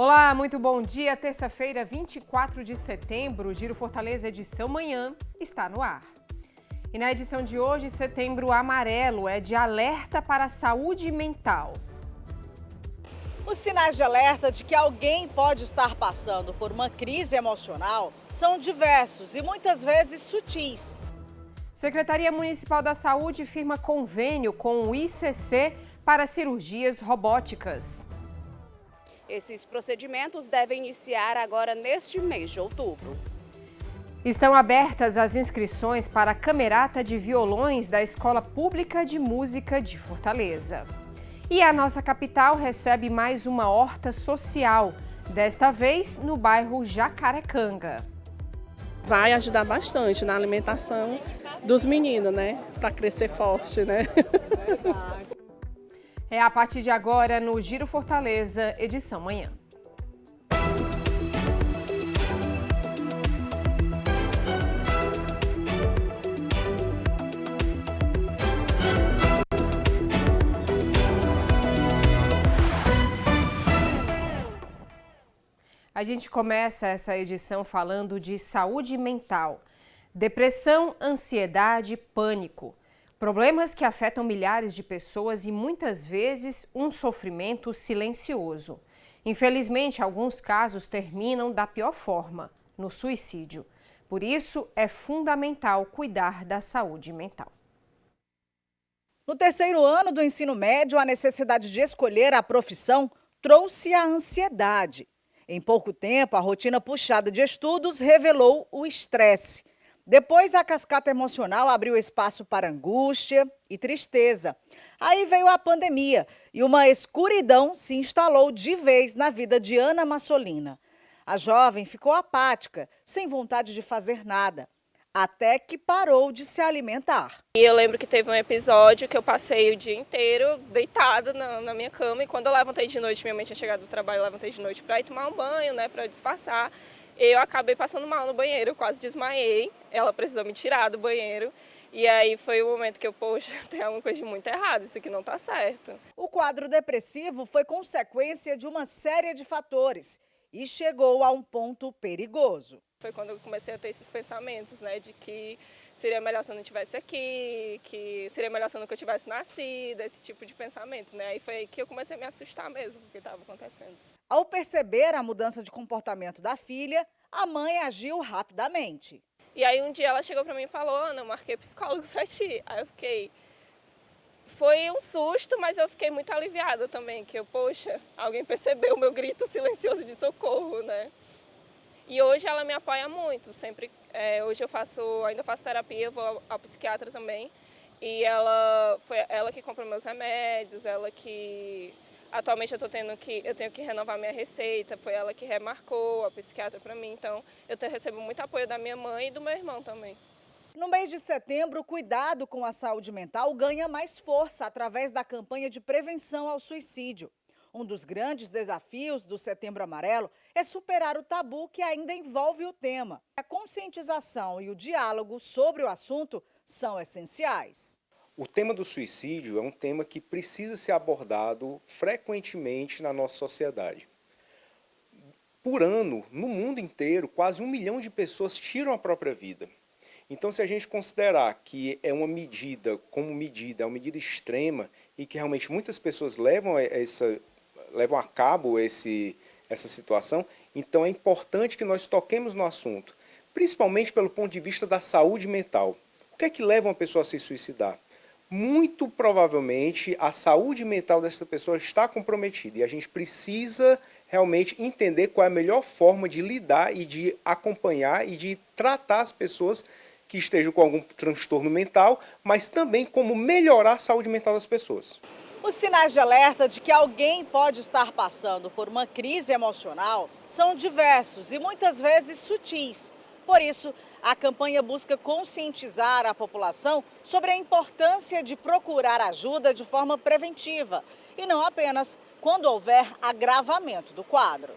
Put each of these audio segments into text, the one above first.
Olá, muito bom dia. Terça-feira, 24 de setembro, Giro Fortaleza edição manhã está no ar. E na edição de hoje, Setembro Amarelo é de alerta para a saúde mental. Os sinais de alerta de que alguém pode estar passando por uma crise emocional são diversos e muitas vezes sutis. Secretaria Municipal da Saúde firma convênio com o ICC para cirurgias robóticas. Esses procedimentos devem iniciar agora neste mês de outubro. Estão abertas as inscrições para a Camerata de Violões da Escola Pública de Música de Fortaleza. E a nossa capital recebe mais uma horta social, desta vez no bairro Jacarecanga. Vai ajudar bastante na alimentação dos meninos, né? Para crescer forte, né? É a partir de agora no Giro Fortaleza, edição manhã. A gente começa essa edição falando de saúde mental, depressão, ansiedade, pânico. Problemas que afetam milhares de pessoas e muitas vezes um sofrimento silencioso. Infelizmente, alguns casos terminam da pior forma, no suicídio. Por isso, é fundamental cuidar da saúde mental. No terceiro ano do ensino médio, a necessidade de escolher a profissão trouxe a ansiedade. Em pouco tempo, a rotina puxada de estudos revelou o estresse. Depois, a cascata emocional abriu espaço para angústia e tristeza. Aí veio a pandemia e uma escuridão se instalou de vez na vida de Ana Massolina. A jovem ficou apática, sem vontade de fazer nada, até que parou de se alimentar. E eu lembro que teve um episódio que eu passei o dia inteiro deitada na minha cama e quando eu levantei de noite, minha mãe tinha chegado do trabalho, eu levantei de noite para ir tomar um banho, né, para disfarçar. Eu acabei passando mal no banheiro, quase desmaiei, ela precisou me tirar do banheiro. E aí foi o momento que eu, poxa, tem alguma coisa de muito errado, isso aqui não tá certo. O quadro depressivo foi consequência de uma série de fatores e chegou a um ponto perigoso. Foi quando eu comecei a ter esses pensamentos, né, de que seria melhor se eu não estivesse aqui, que seria melhor se eu nunca tivesse nascido, esse tipo de pensamento, né. Aí foi aí que eu comecei a me assustar mesmo, com o que estava acontecendo. Ao perceber a mudança de comportamento da filha, a mãe agiu rapidamente. E aí um dia ela chegou para mim e falou: Ana, eu marquei psicólogo para ti. Aí eu fiquei... Foi um susto, mas eu fiquei muito aliviada também, que eu, poxa, alguém percebeu o meu grito silencioso de socorro, né? E hoje ela me apoia muito, sempre, hoje ainda faço terapia, eu vou ao psiquiatra também. E foi ela que compra meus remédios, ela que... Atualmente eu tenho que renovar minha receita, foi ela que remarcou, a psiquiatra para mim, então eu recebo muito apoio da minha mãe e do meu irmão também. No mês de setembro, o cuidado com a saúde mental ganha mais força através da campanha de prevenção ao suicídio. Um dos grandes desafios do Setembro Amarelo é superar o tabu que ainda envolve o tema. A conscientização e o diálogo sobre o assunto são essenciais. O tema do suicídio é um tema que precisa ser abordado frequentemente na nossa sociedade. Por ano, no mundo inteiro, quase 1 milhão de pessoas tiram a própria vida. Então, se a gente considerar que é uma medida uma medida extrema e que realmente muitas pessoas levam a cabo essa situação, então é importante que nós toquemos no assunto, principalmente pelo ponto de vista da saúde mental. O que é que leva uma pessoa a se suicidar? Muito provavelmente a saúde mental dessa pessoa está comprometida e a gente precisa realmente entender qual é a melhor forma de lidar e de acompanhar e de tratar as pessoas que estejam com algum transtorno mental, mas também como melhorar a saúde mental das pessoas. Os sinais de alerta de que alguém pode estar passando por uma crise emocional são diversos e muitas vezes sutis. Por isso, a campanha busca conscientizar a população sobre a importância de procurar ajuda de forma preventiva e não apenas quando houver agravamento do quadro.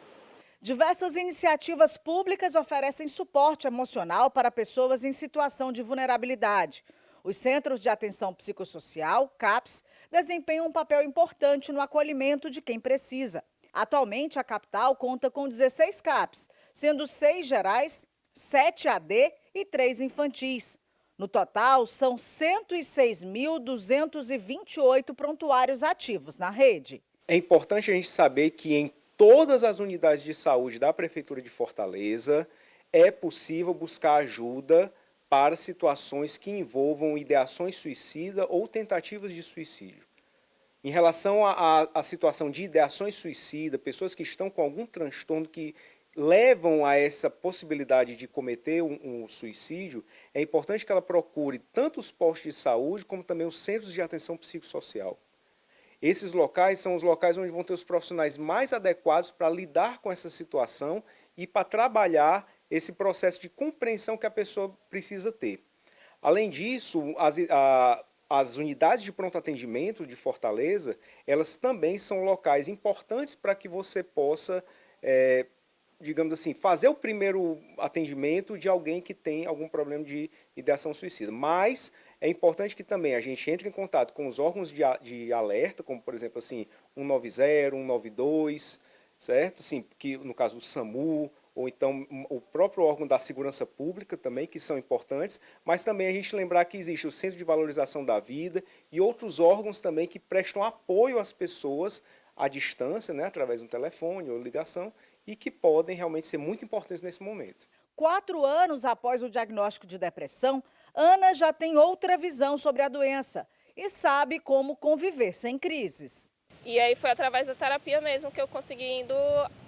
Diversas iniciativas públicas oferecem suporte emocional para pessoas em situação de vulnerabilidade. Os Centros de Atenção Psicossocial, CAPS, desempenham um papel importante no acolhimento de quem precisa. Atualmente, a capital conta com 16 CAPs, sendo 6 gerais, 7 AD e 3 infantis. No total, são 106.228 prontuários ativos na rede. É importante a gente saber que em todas as unidades de saúde da Prefeitura de Fortaleza é possível buscar ajuda para situações que envolvam ideações suicida ou tentativas de suicídio. Em relação à situação de ideações suicida, pessoas que estão com algum transtorno que levam a essa possibilidade de cometer um suicídio, é importante que ela procure tanto os postos de saúde como também os centros de atenção psicossocial. Esses locais são os locais onde vão ter os profissionais mais adequados para lidar com essa situação e para trabalhar esse processo de compreensão que a pessoa precisa ter. Além disso, as unidades de pronto atendimento de Fortaleza, elas também são locais importantes para que você possa, digamos assim, fazer o primeiro atendimento de alguém que tem algum problema de ideação suicida. Mas é importante que também a gente entre em contato com os órgãos de alerta, como por exemplo assim, 190, 192, certo? Assim, que no caso do SAMU, ou então o próprio órgão da segurança pública também, que são importantes, mas também a gente lembrar que existe o Centro de Valorização da Vida e outros órgãos também que prestam apoio às pessoas à distância, né, através do telefone ou ligação, e que podem realmente ser muito importantes nesse momento. 4 anos após o diagnóstico de depressão, Ana já tem outra visão sobre a doença e sabe como conviver sem crises. E aí foi através da terapia mesmo que eu consegui indo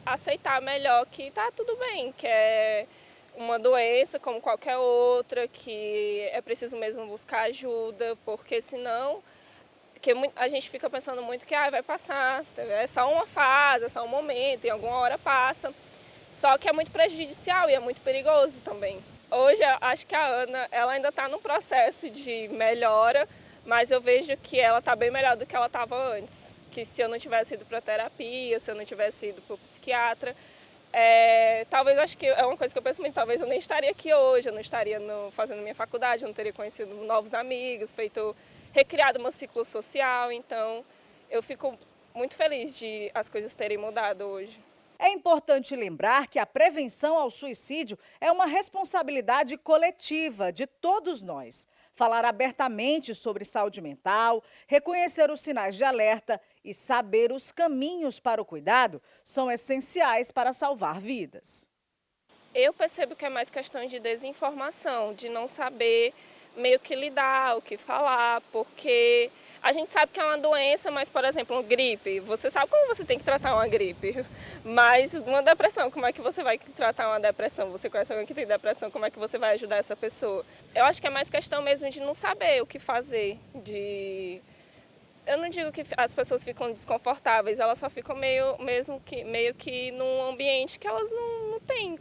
aceitar melhor que tá tudo bem, que é uma doença como qualquer outra, que é preciso mesmo buscar ajuda, porque senão que a gente fica pensando muito que vai passar, é só uma fase, é só um momento, em alguma hora passa. Só que é muito prejudicial e é muito perigoso também. Hoje acho que a Ana ela ainda está no processo de melhora, mas eu vejo que ela está bem melhor do que ela estava antes. Que se eu não tivesse ido para terapia, se eu não tivesse ido para o psiquiatra, talvez, acho que é uma coisa que eu penso muito, talvez eu nem estaria aqui hoje, eu não estaria fazendo minha faculdade, eu não teria conhecido novos amigos, recriado meu ciclo social, então eu fico muito feliz de as coisas terem mudado hoje. É importante lembrar que a prevenção ao suicídio é uma responsabilidade coletiva de todos nós. Falar abertamente sobre saúde mental, reconhecer os sinais de alerta e saber os caminhos para o cuidado são essenciais para salvar vidas. Eu percebo que é mais questão de desinformação, de não saber meio que lidar, o que falar, porque a gente sabe que é uma doença, mas, por exemplo, uma gripe, você sabe como você tem que tratar uma gripe, mas uma depressão, como é que você vai tratar uma depressão? Você conhece alguém que tem depressão, como é que você vai ajudar essa pessoa? Eu acho que é mais questão mesmo de não saber o que fazer, Eu não digo que as pessoas ficam desconfortáveis, elas só ficam meio que num ambiente que elas não têm,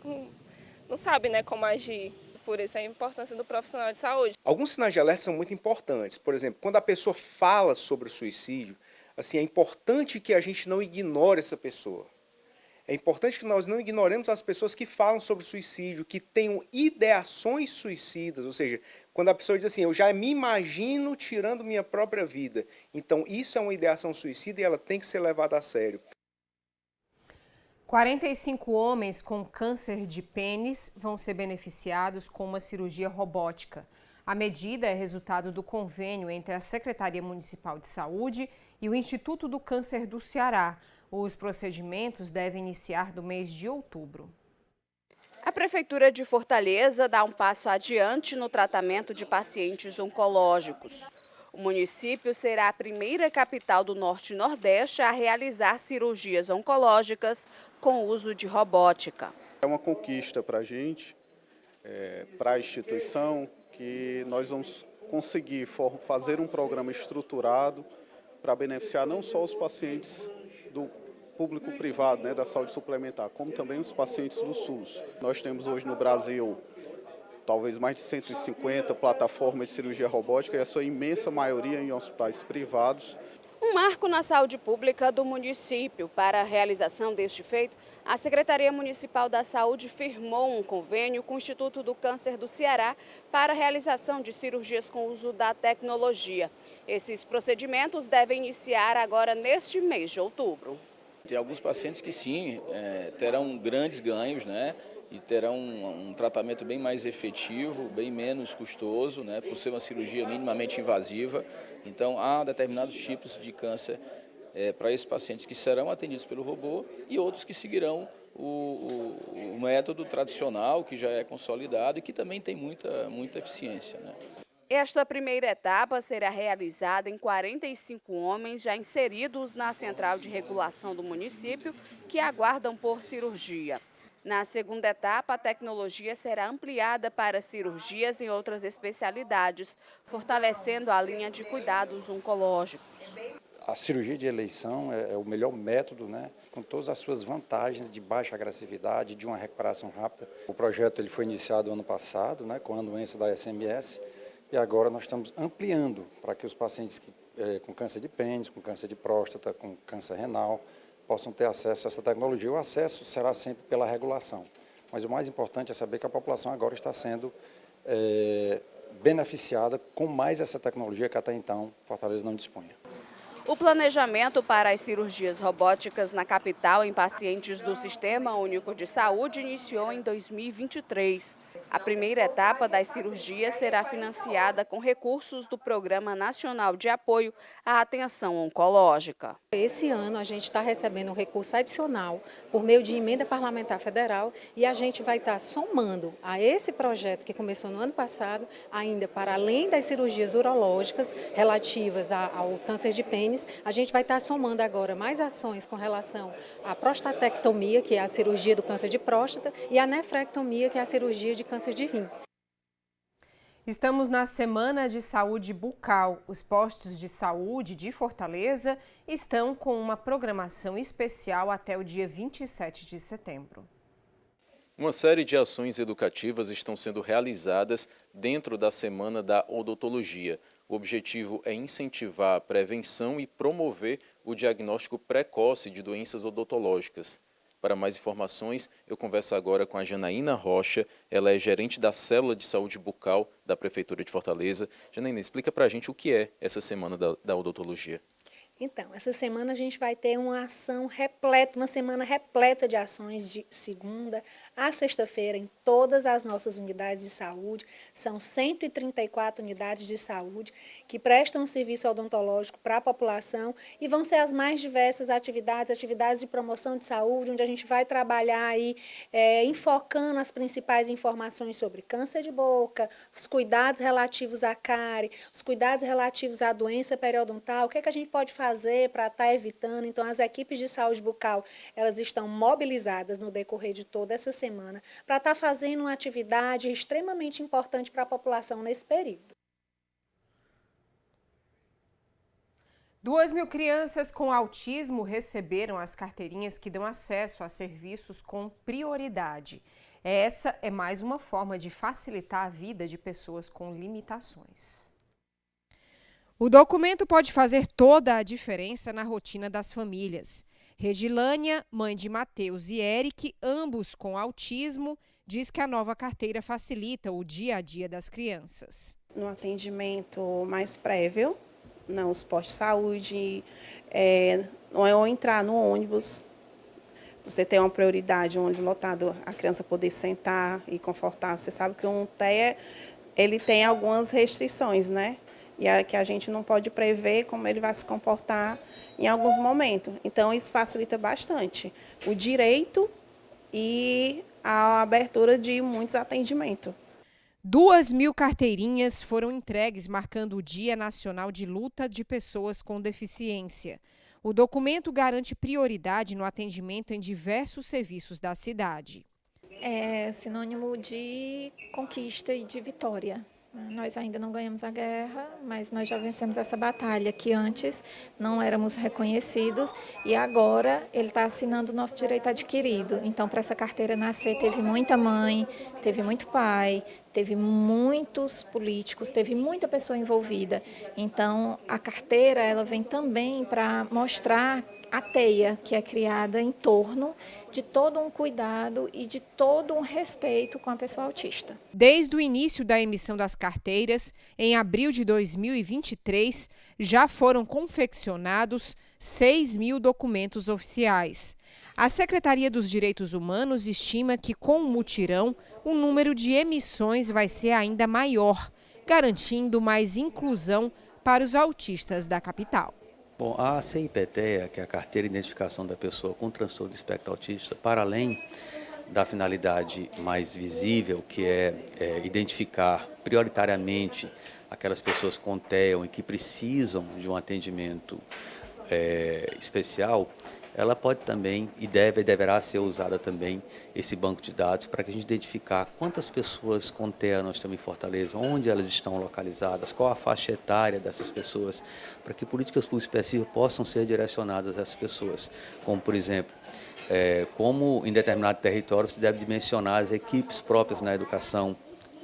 não sabem, né, como agir. Por isso a importância do profissional de saúde. Alguns sinais de alerta são muito importantes. Por exemplo, quando a pessoa fala sobre o suicídio, assim, é importante que a gente não ignore essa pessoa. É importante que nós não ignoremos as pessoas que falam sobre suicídio, que tenham ideações suicidas, ou seja, quando a pessoa diz assim, eu já me imagino tirando minha própria vida. Então, isso é uma ideação suicida e ela tem que ser levada a sério. 45 homens com câncer de pênis vão ser beneficiados com uma cirurgia robótica. A medida é resultado do convênio entre a Secretaria Municipal de Saúde e o Instituto do Câncer do Ceará. Os procedimentos devem iniciar do mês de outubro. A Prefeitura de Fortaleza dá um passo adiante no tratamento de pacientes oncológicos. O município será a primeira capital do Norte e Nordeste a realizar cirurgias oncológicas com uso de robótica. É uma conquista para a gente, para a instituição, que nós vamos conseguir fazer um programa estruturado para beneficiar não só os pacientes do público-privado, né, da saúde suplementar, como também os pacientes do SUS. Nós temos hoje no Brasil talvez mais de 150 plataformas de cirurgia robótica, e a sua imensa maioria em hospitais privados. Um marco na saúde pública do município. Para a realização deste feito, a Secretaria Municipal da Saúde firmou um convênio com o Instituto do Câncer do Ceará para a realização de cirurgias com uso da tecnologia. Esses procedimentos devem iniciar agora neste mês de outubro. Tem alguns pacientes que sim, terão grandes ganhos, né? E terão um tratamento bem mais efetivo, bem menos custoso, né? Por ser uma cirurgia minimamente invasiva. Então, há determinados tipos de câncer para esses pacientes que serão atendidos pelo robô e outros que seguirão o método tradicional, que já é consolidado e que também tem muita eficiência, né? Esta primeira etapa será realizada em 45 homens já inseridos na central de regulação do município, que aguardam por cirurgia. Na segunda etapa, a tecnologia será ampliada para cirurgias em outras especialidades, fortalecendo a linha de cuidados oncológicos. A cirurgia de eleição é o melhor método, né, com todas as suas vantagens de baixa agressividade, de uma recuperação rápida. O projeto ele foi iniciado ano passado, né, com a anuência da SMS, e agora nós estamos ampliando para que os pacientes com câncer de pênis, com câncer de próstata, com câncer renal, possam ter acesso a essa tecnologia. O acesso será sempre pela regulação, mas o mais importante é saber que a população agora está sendo beneficiada com mais essa tecnologia que até então Fortaleza não dispunha. O planejamento para as cirurgias robóticas na capital em pacientes do Sistema Único de Saúde iniciou em 2023. A primeira etapa das cirurgias será financiada com recursos do Programa Nacional de Apoio à Atenção Oncológica. Esse ano a gente está recebendo um recurso adicional por meio de emenda parlamentar federal e a gente vai estar somando a esse projeto que começou no ano passado, ainda para além das cirurgias urológicas relativas ao câncer de pênis, a gente vai estar somando agora mais ações com relação à prostatectomia, que é a cirurgia do câncer de próstata, e a nefrectomia, que é a cirurgia de câncer de rim. Estamos na Semana de Saúde Bucal. Os postos de saúde de Fortaleza estão com uma programação especial até o dia 27 de setembro. Uma série de ações educativas estão sendo realizadas dentro da Semana da Odontologia. O objetivo é incentivar a prevenção e promover o diagnóstico precoce de doenças odontológicas. Para mais informações, eu converso agora com a Janaína Rocha, ela é gerente da Célula de Saúde Bucal da Prefeitura de Fortaleza. Janaína, explica para a gente o que é essa Semana da Odontologia. Então, essa semana a gente vai ter uma ação repleta, uma semana repleta de ações de segunda a sexta-feira em todas as nossas unidades de saúde. São 134 unidades de saúde que prestam serviço odontológico para a população e vão ser as mais diversas atividades de promoção de saúde, onde a gente vai trabalhar aí enfocando as principais informações sobre câncer de boca, os cuidados relativos à cárie, os cuidados relativos à doença periodontal, o que é que a gente pode fazer para estar evitando. Então, as equipes de saúde bucal, elas estão mobilizadas no decorrer de toda essa semana para estar fazendo uma atividade extremamente importante para a população nesse período. 2.000 crianças com autismo receberam as carteirinhas que dão acesso a serviços com prioridade. Essa é mais uma forma de facilitar a vida de pessoas com limitações. O documento pode fazer toda a diferença na rotina das famílias. Regilânia, mãe de Matheus e Eric, ambos com autismo, diz que a nova carteira facilita o dia a dia das crianças. No atendimento mais prévio, os postos de saúde, ou entrar no ônibus, você tem uma prioridade, um ônibus lotado, a criança poder sentar e confortável. Você sabe que um TEA, ele tem algumas restrições, né? E que a gente não pode prever como ele vai se comportar em alguns momentos. Então, isso facilita bastante o direito e a abertura de muitos atendimentos. 2.000 carteirinhas foram entregues marcando o Dia Nacional de Luta de Pessoas com Deficiência. O documento garante prioridade no atendimento em diversos serviços da cidade. É sinônimo de conquista e de vitória. Nós ainda não ganhamos a guerra, mas nós já vencemos essa batalha, que antes não éramos reconhecidos e agora ele está assinando o nosso direito adquirido. Então, para essa carteira nascer, teve muita mãe, teve muito pai, teve muitos políticos, teve muita pessoa envolvida. Então, a carteira ela vem também para mostrar a teia que é criada em torno de todo um cuidado e de todo um respeito com a pessoa autista. Desde o início da emissão das carteiras, em abril de 2023, já foram confeccionados 6.000 documentos oficiais. A Secretaria dos Direitos Humanos estima que, com o mutirão, o número de emissões vai ser ainda maior, garantindo mais inclusão para os autistas da capital. Bom, a CIPTEA, que é a Carteira de Identificação da Pessoa com Transtorno do Espectro Autista, para além da finalidade mais visível, que é identificar prioritariamente aquelas pessoas com TEA e que precisam de um atendimento especial, ela pode também e deverá ser usada também esse banco de dados para que a gente identificar quantas pessoas com TEA nós temos em Fortaleza, onde elas estão localizadas, qual a faixa etária dessas pessoas, para que políticas públicas específicas possam ser direcionadas a essas pessoas. Como, por exemplo, como em determinado território se deve dimensionar as equipes próprias na educação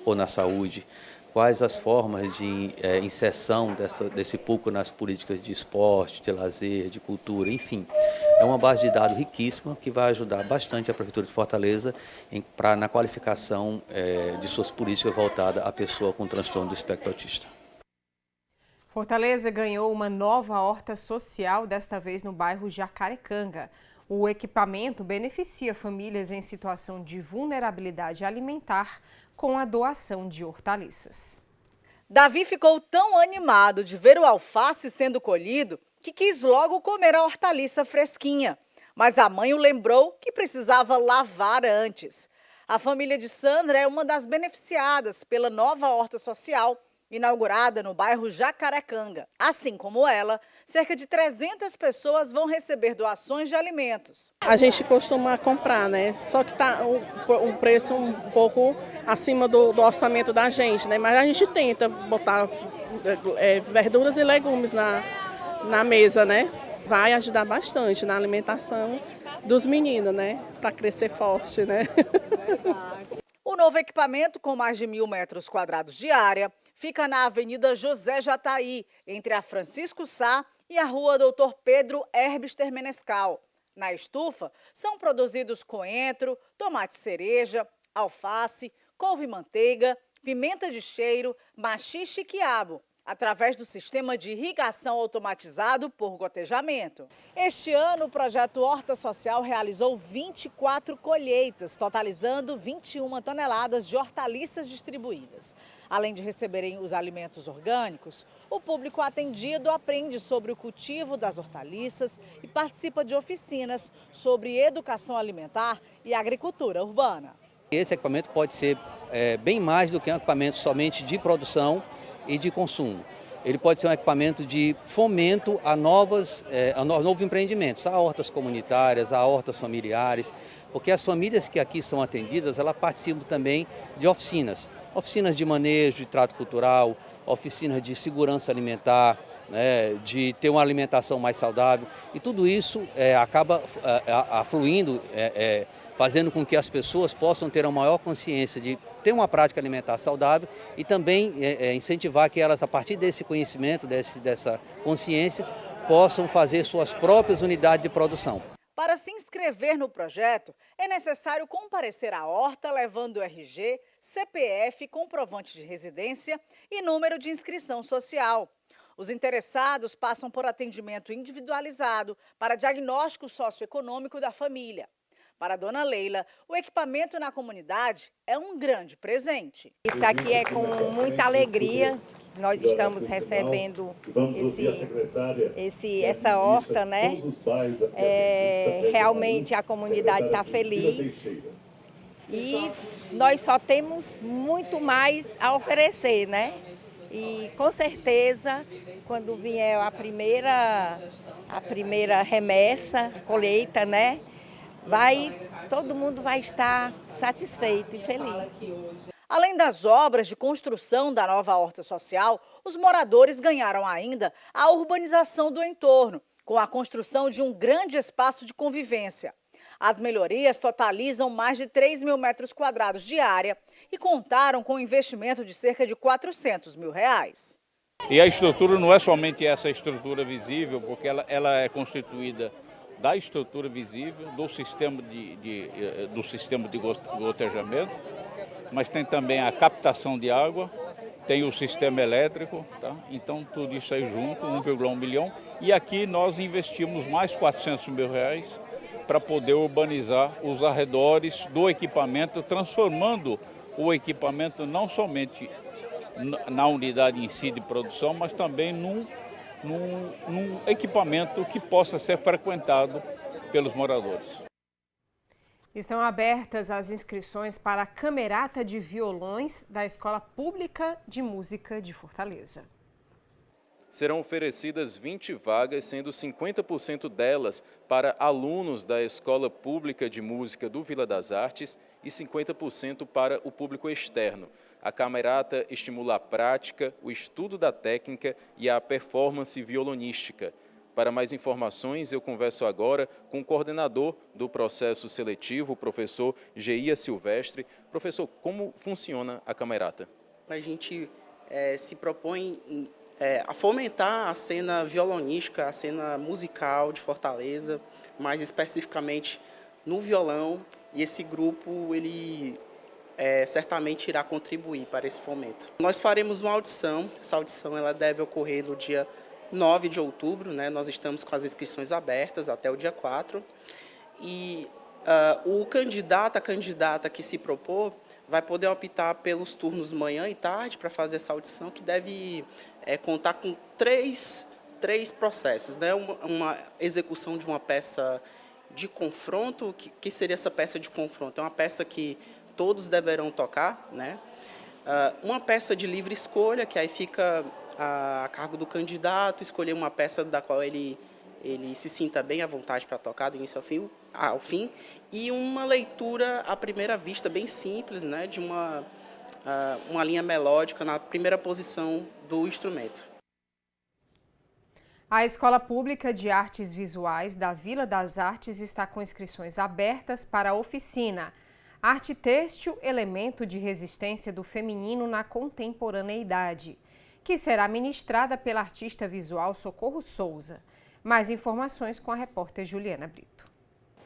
ou na saúde, quais as formas de inserção desse público nas políticas de esporte, de lazer, de cultura, enfim. É uma base de dados riquíssima que vai ajudar bastante a Prefeitura de Fortaleza na qualificação de suas políticas voltadas à pessoa com transtorno do espectro autista. Fortaleza ganhou uma nova horta social, desta vez no bairro Jacarecanga. O equipamento beneficia famílias em situação de vulnerabilidade alimentar com a doação de hortaliças. Davi ficou tão animado de ver o alface sendo colhido que quis logo comer a hortaliça fresquinha. Mas a mãe o lembrou que precisava lavar antes. A família de Sandra é uma das beneficiadas pela nova horta social, inaugurada no bairro Jacarecanga. Assim como ela, cerca de 300 pessoas vão receber doações de alimentos. A gente costuma comprar, né? Só que está um preço um pouco acima do orçamento da gente, né? Mas a gente tenta botar verduras e legumes na mesa, né? Vai ajudar bastante na alimentação dos meninos, né? Para crescer forte, né? O novo equipamento, com mais de 1.000 metros quadrados de área, fica na Avenida José Jataí, entre a Francisco Sá e a Rua Doutor Pedro Herbster Menescal. Na estufa, são produzidos coentro, tomate cereja, alface, couve-manteiga, pimenta de cheiro, maxixe e quiabo, através do sistema de irrigação automatizado por gotejamento. Este ano, o projeto Horta Social realizou 24 colheitas, totalizando 21 toneladas de hortaliças distribuídas. Além de receberem os alimentos orgânicos, o público atendido aprende sobre o cultivo das hortaliças e participa de oficinas sobre educação alimentar e agricultura urbana. Esse equipamento pode ser bem mais do que um equipamento somente de produção e de consumo. Ele pode ser um equipamento de fomento a novos empreendimentos, a hortas comunitárias, a hortas familiares, porque as famílias que aqui são atendidas, elas participam também de oficinas de manejo, de trato cultural, oficinas de segurança alimentar, né, de ter uma alimentação mais saudável, e tudo isso acaba afluindo, fazendo com que as pessoas possam ter uma maior consciência de ter uma prática alimentar saudável e também incentivar que elas, a partir desse conhecimento, dessa consciência, possam fazer suas próprias unidades de produção. Para se inscrever no projeto, é necessário comparecer à horta levando RG, CPF, comprovante de residência e número de inscrição social. Os interessados passam por atendimento individualizado para diagnóstico socioeconômico da família. Para a dona Leila, o equipamento na comunidade é um grande presente. Isso aqui é com muita alegria que nós estamos recebendo essa horta, né? Realmente a comunidade está feliz e nós só temos muito mais a oferecer, né? E com certeza, quando vier a primeira remessa, colheita, né? Todo mundo vai estar satisfeito e feliz. Além das obras de construção da nova horta social, os moradores ganharam ainda a urbanização do entorno, com a construção de um grande espaço de convivência. As melhorias totalizam mais de 3.000 metros quadrados de área e contaram com um investimento de cerca de R$400 mil. E a estrutura não é somente essa estrutura visível, porque ela é constituída da estrutura visível, do sistema de gotejamento, mas tem também a captação de água, tem o sistema elétrico, tá? Então tudo isso aí junto, 1,1 milhão. E aqui nós investimos mais R$400 mil para poder urbanizar os arredores do equipamento, transformando o equipamento não somente na unidade em si de produção, mas também num equipamento que possa ser frequentado pelos moradores. Estão abertas as inscrições para a Camerata de Violões da Escola Pública de Música de Fortaleza. Serão oferecidas 20 vagas, sendo 50% delas para alunos da Escola Pública de Música do Vila das Artes e 50% para o público externo. A camerata estimula a prática, o estudo da técnica e a performance violonística. Para mais informações, eu converso agora com o coordenador do processo seletivo, o professor Geia Silvestre. Professor, como funciona a camerata? A gente se propõe a fomentar a cena violonística, a cena musical de Fortaleza, mais especificamente no violão, e esse grupo ele certamente irá contribuir para esse fomento. Nós faremos uma audição, essa audição ela deve ocorrer no dia 9 de outubro, né? Nós estamos com as inscrições abertas até o dia 4, e o candidato, a candidata que se propor, vai poder optar pelos turnos manhã e tarde para fazer essa audição, que deve contar com três processos, né? Uma execução de uma peça de confronto. Que seria essa peça de confronto? É uma peça que todos deverão tocar, né? Uma peça de livre escolha, que aí fica a cargo do candidato escolher uma peça da qual ele se sinta bem à vontade para tocar, do início ao fim, e uma leitura à primeira vista, bem simples, né, de uma linha melódica na primeira posição do instrumento. A Escola Pública de Artes Visuais da Vila das Artes está com inscrições abertas para a oficina Arte Têxtil, Elemento de Resistência do Feminino na Contemporaneidade, que será ministrada pela artista visual Socorro Souza. Mais informações com a repórter Juliana Brito.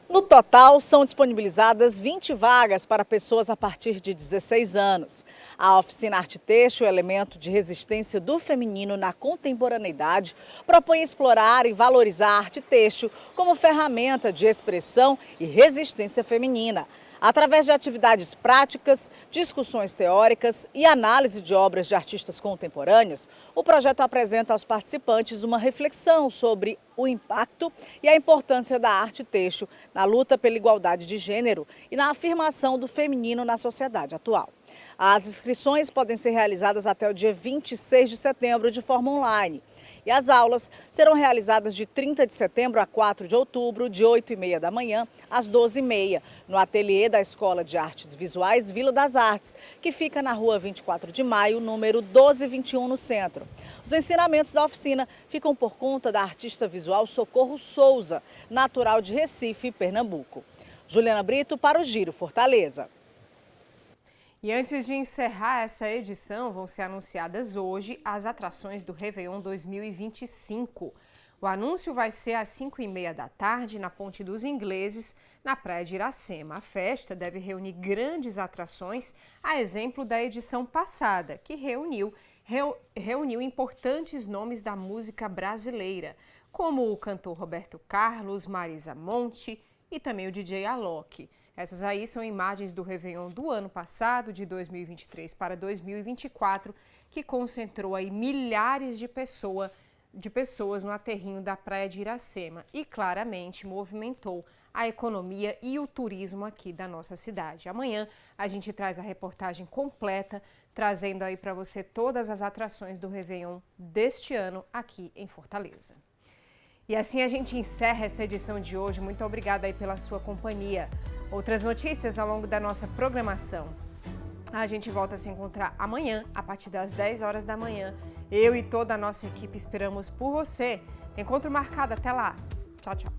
No total, são disponibilizadas 20 vagas para pessoas a partir de 16 anos. A oficina Arte Têxtil, Elemento de Resistência do Feminino na Contemporaneidade, propõe explorar e valorizar a arte têxtil como ferramenta de expressão e resistência feminina. Através de atividades práticas, discussões teóricas e análise de obras de artistas contemporâneos, o projeto apresenta aos participantes uma reflexão sobre o impacto e a importância da arte têxtil na luta pela igualdade de gênero e na afirmação do feminino na sociedade atual. As inscrições podem ser realizadas até o dia 26 de setembro de forma online. E as aulas serão realizadas de 30 de setembro a 4 de outubro, de 8h30 da manhã às 12h30, no ateliê da Escola de Artes Visuais Vila das Artes, que fica na rua 24 de maio, número 1221, no centro. Os ensinamentos da oficina ficam por conta da artista visual Socorro Souza, natural de Recife, Pernambuco. Juliana Brito para o Giro Fortaleza. E antes de encerrar essa edição, vão ser anunciadas hoje as atrações do Réveillon 2025. O anúncio vai ser às 5h30 da tarde na Ponte dos Ingleses, na Praia de Iracema. A festa deve reunir grandes atrações, a exemplo da edição passada, que reuniu importantes nomes da música brasileira, como o cantor Roberto Carlos, Marisa Monte e também o DJ Alok. Essas aí são imagens do Réveillon do ano passado, de 2023 para 2024, que concentrou aí milhares de pessoas no aterrinho da Praia de Iracema e claramente movimentou a economia e o turismo aqui da nossa cidade. Amanhã a gente traz a reportagem completa, trazendo aí para você todas as atrações do Réveillon deste ano aqui em Fortaleza. E assim a gente encerra essa edição de hoje. Muito obrigada aí pela sua companhia. Outras notícias ao longo da nossa programação. A gente volta a se encontrar amanhã, a partir das 10 horas da manhã. Eu e toda a nossa equipe esperamos por você. Encontro marcado. Até lá. Tchau, tchau.